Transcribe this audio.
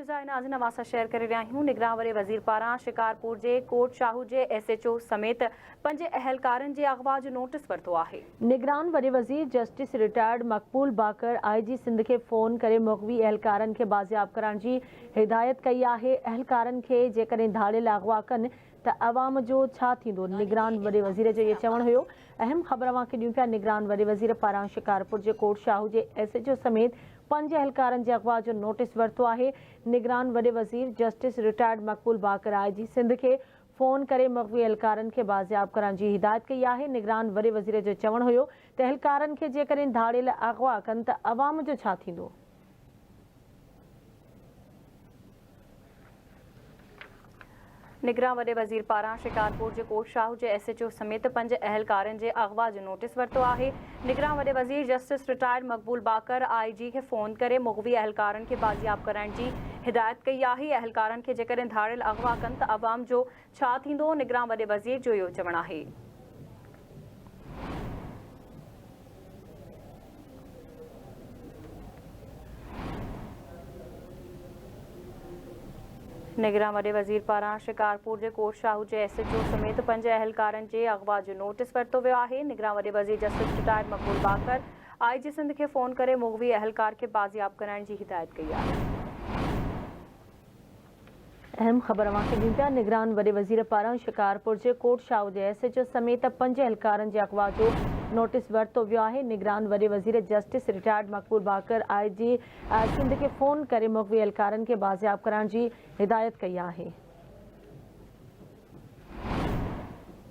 ताज़ा नाज़िन अवां शेयर करे रहिया आहियूं। निगरान वरी वज़ीर पारां शिकारपुर जे कोट शाहू जे SHO समेत 5 अहलकारनि जे अगवा जो नोटिस वरितो आहे। निगरान वरी वज़ीर जस्टिस रिटायर्ड मक़बूल बाकर IG सिंध खे फ़ोन करे मुग़वी अहलकारनि खे बाज़ियाब करण जी हिदायत कई आहे। अहलकारनि खे जेकॾहिं धाड़ियल अगवा कनि त अवाम जो छा थींदो? निगरान वरी वज़ीर जो इहो चवणु हुयो। अहम ख़बर अवांखे ॾियूं पिया। निगरान वरी वज़ीर पारां शिकारपुर जे कोट शाहू जे SHO समेत 5 अहलकारनि जे अगवा जो नोटिस वरितो आहे। निगरान वॾे वज़ीर जस्टिस रिटायर्ड मक़बूल बाकर IG सिंध खे फ़ोन करे मुग़वी अहलकारनि खे बाज़ियाब करण जी हिदायत कई आहे। निगरान वॾे वज़ीर जो चवणु हुयो त अहलकारनि खे जेकॾहिं धाड़ियल अगवा कनि त अवाम जो छा थींदो? निगरान वॾे वज़ीर पारां शिकारपुर जे कोट शाहू जे SHO समेत 5 अहलकारनि जे अगवा जो नोटिस वरितो आहे। निगरान वॾे वज़ीर जस्टिस रिटायर्ड मक़बूल बाकर IG खे फ़ोन करे मुग़वी अहलकारनि खे बाज़ियाब करण जी हिदायत कई आहे। अहलकारनि खे जेकॾहिं धाड़ियल अगवा कनि त अवाम जो छा थींदो? निगरान वॾे वज़ीर जो इहो चवणु आहे। निगरान वॾे वज़ीर पारां शिकारपुर जे कोट शाहू जे SHO समेत 5 अहलकारनि जे अगवा जो नोटिस वरितो वियो आहे। निगरान वॾे वज़ीर जस्टिस रिटायर्ड मक़बूल बाकर IG सिंध खे फ़ोन करे मुग़वी अहलकार खे बाज़ियाब करण जी हिदायत कई आहे। अहम ख़बर अवांखे ॾियूं पिया। निगरान वॾे वज़ीर पारां शिकारपुर जे कोट शाहू जे SHO समेत 5 अहलकारनि जे अगवा जो नोटिस वरितो वियो आहे। निगरान वॾे वज़ीर जस्टिस रिटायर्ड मक़बूल बाकर IG सिंध खे फ़ोन करे मुग़वी अहलकारनि खे बाज़ियाब करण जी हिदायत कई आहे।